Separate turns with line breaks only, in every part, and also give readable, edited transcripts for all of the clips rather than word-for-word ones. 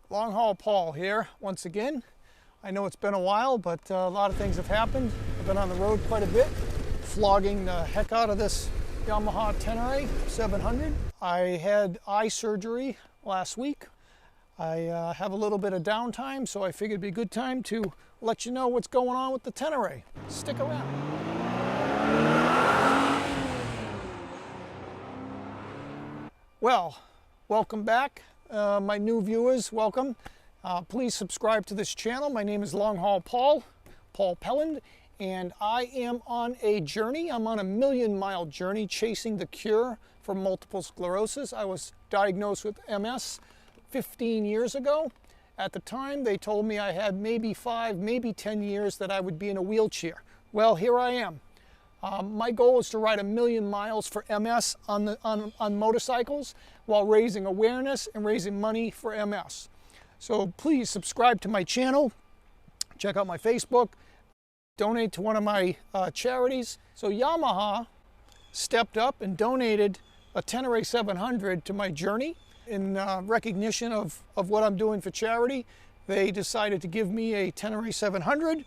Longhaulpaul here once again. I know it's been a while, but a lot of things have happened. I've been on the road quite a bit, flogging the heck out of this Yamaha Tenere 700. I had eye surgery last week. I have a little bit of downtime, so I figured it'd be a good time to let you know what's going on with the Tenere. Stick around. Well, welcome back. My new viewers, welcome. Please subscribe to this channel. My name is Longhaulpaul, Paul Pelland, and I am on a journey. I'm on a million-mile journey chasing the cure for multiple sclerosis. I was diagnosed with MS 15 years ago. At the time, they told me I had maybe 5, maybe 10 years that I would be in a wheelchair. Well, here I am. My goal is to ride 1,000,000 miles for MS on motorcycles while raising awareness and raising money for MS. So please subscribe to my channel, check out my Facebook, donate to one of my charities. So Yamaha stepped up and donated a Tenere 700 to my journey. In recognition of what I'm doing for charity, they decided to give me a Tenere 700,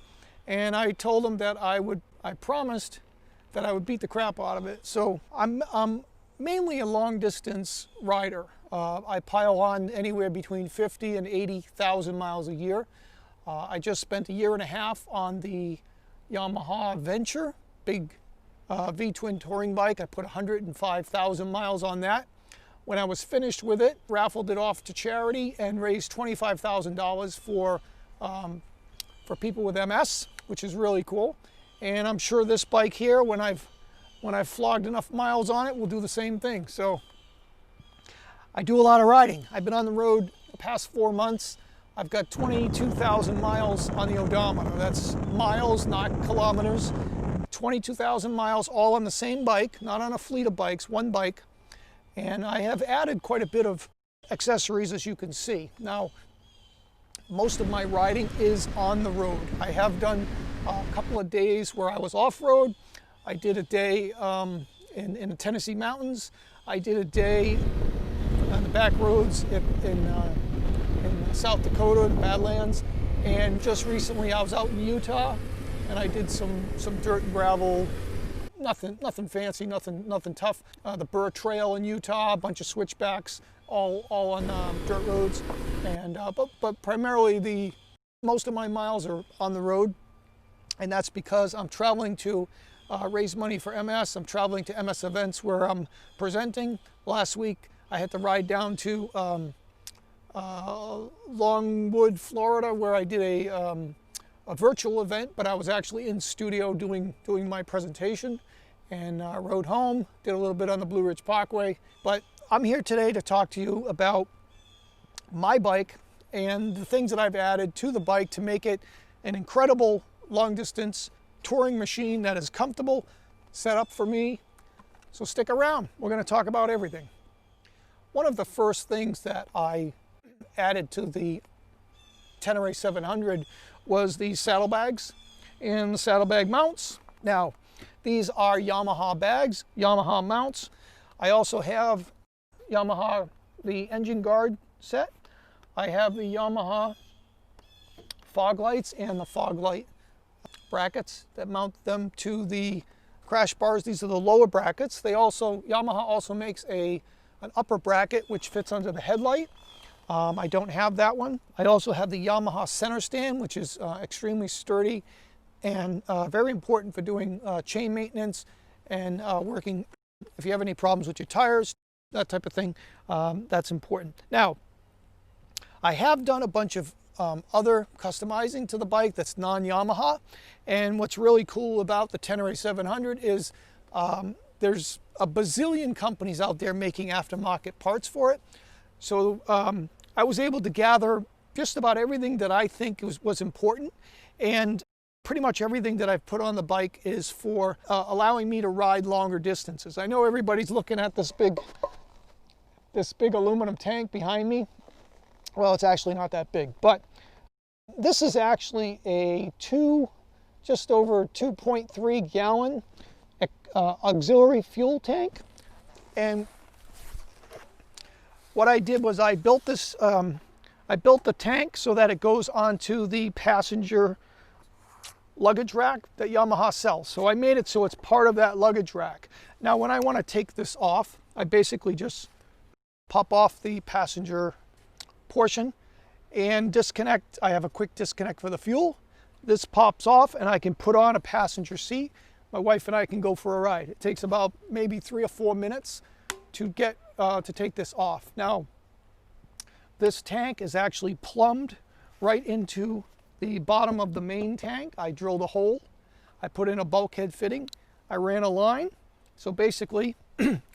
and I told them that I promised that I would beat the crap out of it. So I'm mainly a long distance rider. I pile on anywhere between 50 and 80,000 miles a year. I just spent a year and a half on the Yamaha Venture, big V-twin touring bike. I put 105,000 miles on that. When I was finished with it, raffled it off to charity and raised $25,000 for people with MS, which is really cool. And I'm sure this bike here, when I've flogged enough miles on it, will do the same thing. So I do a lot of riding. I've been on the road the past 4 months. I've got 22,000 miles on the odometer. That's miles, not kilometers. 22,000 miles all on the same bike, not on a fleet of bikes, one bike. And I have added quite a bit of accessories, as you can see. Now, most of my riding is on the road. I have done a couple of days where I was off-road. I did a day in the Tennessee mountains. I did a day on the back roads in South Dakota, in the Badlands. And just recently I was out in Utah and I did some dirt and gravel. Nothing fancy, nothing tough. The Burr Trail in Utah, a bunch of switchbacks, all on dirt roads. And but primarily most of my miles are on the road, and that's because I'm traveling to raise money for MS. I'm traveling to MS events where I'm presenting. Last week I had to ride down to Longwood, Florida, where I did a virtual event, but I was actually in studio doing my presentation, and rode home, did a little bit on the Blue Ridge Parkway. But I'm here today to talk to you about my bike and the things that I've added to the bike to make it an incredible long distance touring machine that is comfortable, set up for me. So stick around, we're going to talk about everything. One of the first things that I added to the Tenere 700 was these saddlebags and the saddlebag mounts. Now, these are Yamaha bags, Yamaha mounts. I also have Yamaha, the engine guard set. I have the Yamaha Foglights and the Foglight brackets that mount them to the crash bars. These are the lower brackets. Yamaha also makes an upper bracket which fits under the headlight. I don't have that one. I also have the Yamaha center stand, which is extremely sturdy and very important for doing chain maintenance and working if you have any problems with your tires, that type of thing. That's important. Now, I have done a bunch of other customizing to the bike that's non-Yamaha, and what's really cool about the Tenere 700 is there's a bazillion companies out there making aftermarket parts for it. So I was able to gather just about everything that I think was important, and pretty much everything that I've put on the bike is for allowing me to ride longer distances. I know everybody's looking at this big aluminum tank behind me. Well, it's actually not that big, but this is actually a just over 2.3 gallon auxiliary fuel tank. And what I did was I built this I built the tank so that it goes onto the passenger luggage rack that Yamaha sells. So I made it so it's part of that luggage rack. Now when I want to take this off, I basically just pop off the passenger portion and disconnect. I have a quick disconnect for the fuel. This pops off and I can put on a passenger seat. My wife and I can go for a ride. It takes about maybe 3 or 4 minutes to get to take this off. Now, this tank is actually plumbed right into the bottom of the main tank. I drilled a hole. I put in a bulkhead fitting. I ran a line. So basically,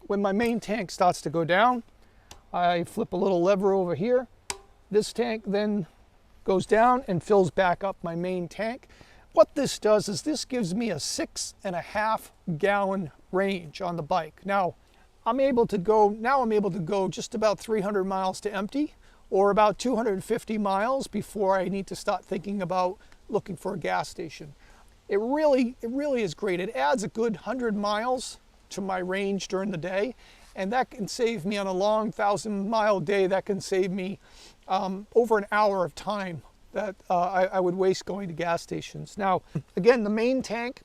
when my main tank starts to go down, I flip a little lever over here. This tank then goes down and fills back up my main tank. What this does is this gives me a 6.5 gallon range on the bike. Now I'm able to go just about 300 miles to empty, or about 250 miles before I need to start thinking about looking for a gas station. It really is great. It adds a good 100 miles to my range during the day, and that can save me on a long 1,000-mile day. That can save me over an hour of time that I would waste going to gas stations. Now, again, the main tank,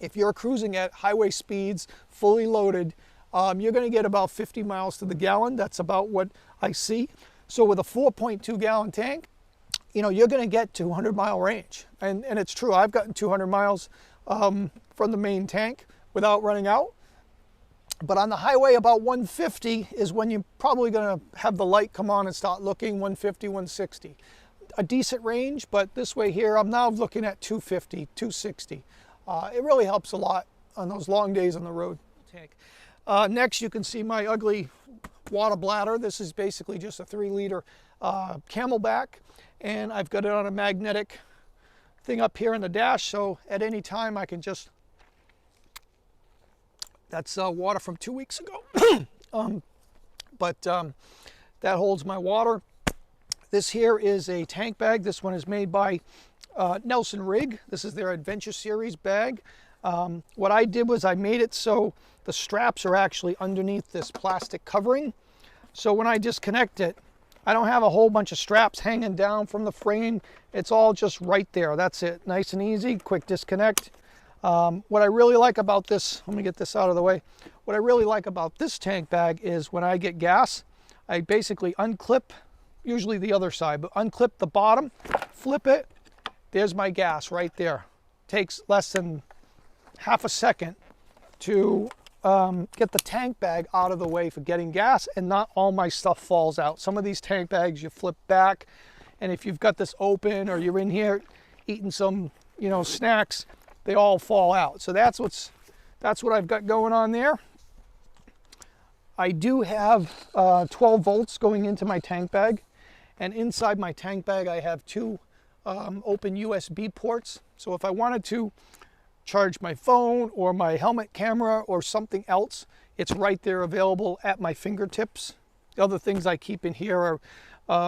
if you're cruising at highway speeds, fully loaded, you're going to get about 50 miles to the gallon. That's about what I see. So with a 4.2 gallon tank, you know, you're going to get 200-mile range. And it's true, I've gotten 200 miles from the main tank without running out. But on the highway, about 150 is when you're probably going to have the light come on and start looking. 150, 160. A decent range, but this way here, I'm now looking at 250, 260. It really helps a lot on those long days on the road. Next, you can see my ugly water bladder. This is basically just a 3-liter Camelback, and I've got it on a magnetic thing up here in the dash, so at any time I can just, that's water from 2 weeks ago. That holds my water. This here is a tank bag. This one is made by Nelson Rig. This is their Adventure Series bag. What I did was I made it so the straps are actually underneath this plastic covering. So when I disconnect it, I don't have a whole bunch of straps hanging down from the frame. It's all just right there. That's it. Nice and easy, quick disconnect. What I really like about this, let me get this out of the way. What I really like about this tank bag is when I get gas, I basically unclip, usually the other side, but unclip the bottom, flip it, there's my gas right there. Takes less than half a second to get the tank bag out of the way for getting gas, and not all my stuff falls out. Some of these tank bags you flip back, and if you've got this open or you're in here eating some, you know, snacks, they all fall out. So that's what I've got going on there. I do have 12 volts going into my tank bag, and inside my tank bag I have 2 open USB ports. So if I wanted to charge my phone or my helmet camera or something else, it's right there available at my fingertips. The other things I keep in here are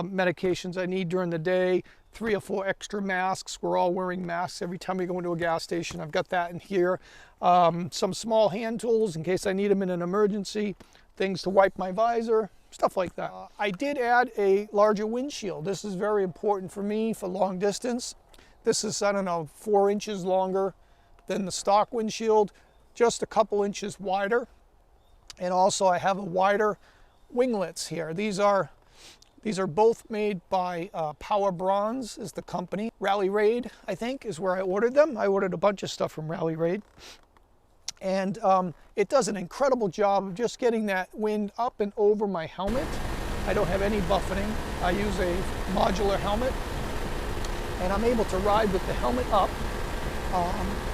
medications I need during the day, 3 or 4 extra masks. We're all wearing masks every time we go into a gas station. I've got that in here. Some small hand tools in case I need them in an emergency, things to wipe my visor, stuff like that. I did add a larger windshield. This is very important for me for long distance. This is, I don't know, 4 inches longer than the stock windshield, just a couple inches wider. And also I have a wider winglets here. These are both made by Power Bronze is the company. Rally Raid, I think, is where I ordered them. I ordered a bunch of stuff from Rally Raid. And it does an incredible job of just getting that wind up and over my helmet. I don't have any buffeting. I use a modular helmet, and I'm able to ride with the helmet up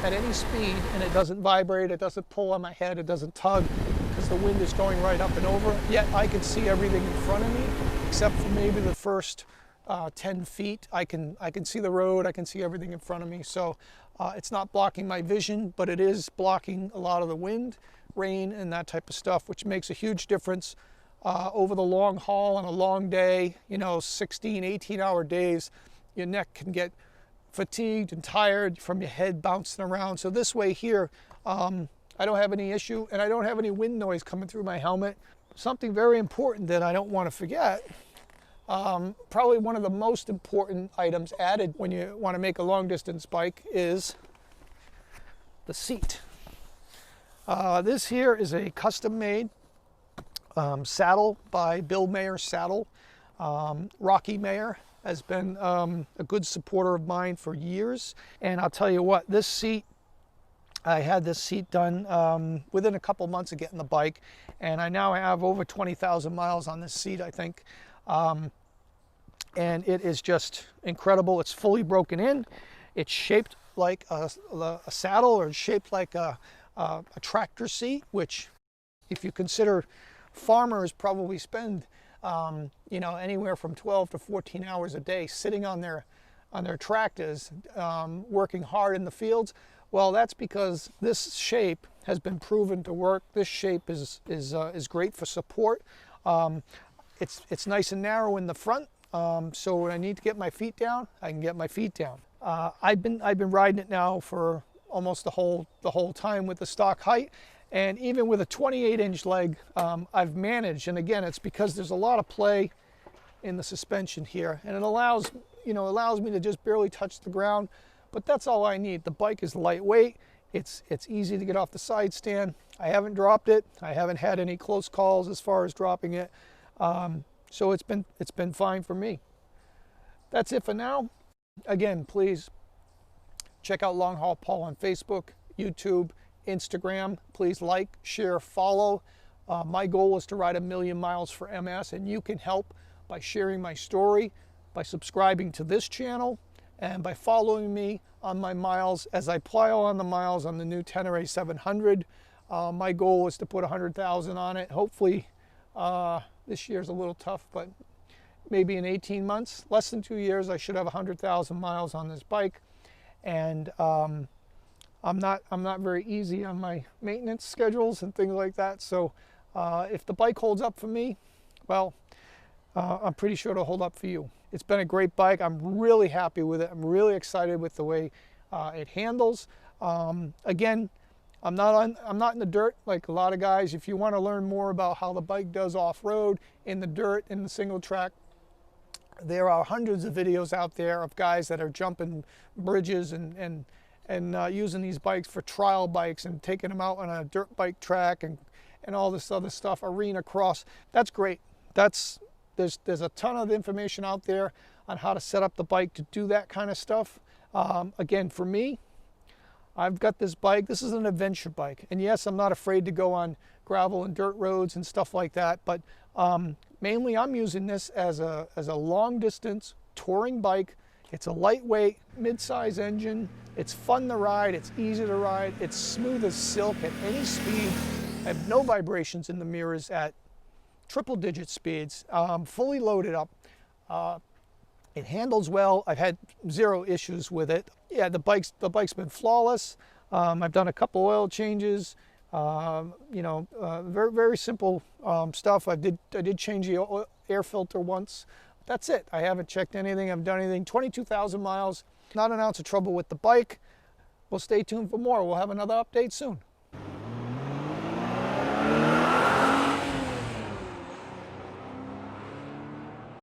at any speed, and it doesn't vibrate, it doesn't pull on my head, it doesn't tug, because the wind is going right up and over. Yet I can see everything in front of me, except for maybe the first 10 feet. I can see the road, I can see everything in front of me. So it's not blocking my vision, but it is blocking a lot of the wind, rain, and that type of stuff, which makes a huge difference over the long haul on a long day, you know, 16, 18-hour days. Your neck can get fatigued and tired from your head bouncing around. So this way here, I don't have any issue, and I don't have any wind noise coming through my helmet. Something very important that I don't want to forget, Probably one of the most important items added when you want to make a long distance bike is the seat. This here is a custom made saddle by Bill Mayer's Saddle. Rocky Mayer has been a good supporter of mine for years, and I'll tell you what, this seat, I had this seat done within a couple months of getting the bike, and I now have over 20,000 miles on this seat, I think. And it is just incredible. It's fully broken in. It's shaped like a saddle, or it's shaped like a tractor seat, which, if you consider farmers probably spend you know, anywhere from 12 to 14 hours a day sitting on their tractors, working hard in the fields. Well, that's because this shape has been proven to work. This shape is great for support. It's nice and narrow in the front, so when I need to get my feet down, I can get my feet down. I've been riding it now for almost the whole time with the stock height. And even with a 28-inch leg, I've managed, and again, it's because there's a lot of play in the suspension here, and it allows me to just barely touch the ground, but that's all I need. The bike is lightweight, it's easy to get off the side stand. I haven't dropped it. I haven't had any close calls as far as dropping it, so it's been fine for me. That's it for now. Again, please check out Longhaulpaul on Facebook, YouTube, Instagram. Please like, share, follow. My goal is to ride 1,000,000 miles for MS, and you can help by sharing my story, by subscribing to this channel, and by following me on my miles as I pile on the miles on the new Tenere 700. My goal is to put 100,000 on it. Hopefully, this year's a little tough, but maybe in 18 months, less than 2 years, I should have 100,000 miles on this bike. And I'm not very easy on my maintenance schedules and things like that. So if the bike holds up for me, well, I'm pretty sure it'll hold up for you. It's been a great bike. I'm really happy with it. I'm really excited with the way it handles. Again, I'm not in the dirt like a lot of guys. If you want to learn more about how the bike does off-road, in the dirt, in the single track, there are hundreds of videos out there of guys that are jumping bridges and using these bikes for trial bikes and taking them out on a dirt bike track and all this other stuff, arena cross. That's great. There's a ton of information out there on how to set up the bike to do that kind of stuff. Again, for me, I've got this bike. This is an adventure bike. And yes, I'm not afraid to go on gravel and dirt roads and stuff like that. But mainly I'm using this as a long distance touring bike. It's a lightweight, mid-size engine. It's fun to ride. It's easy to ride. It's smooth as silk at any speed. I have no vibrations in the mirrors at triple-digit speeds. Fully loaded up. It handles well. I've had zero issues with it. Yeah, the bike's been flawless. I've done a couple oil changes. Very, very simple stuff. I did change the air filter once. That's it. I haven't checked anything. I've done anything. 22,000 miles. Not an ounce of trouble with the bike. Well, stay tuned for more. We'll have another update soon.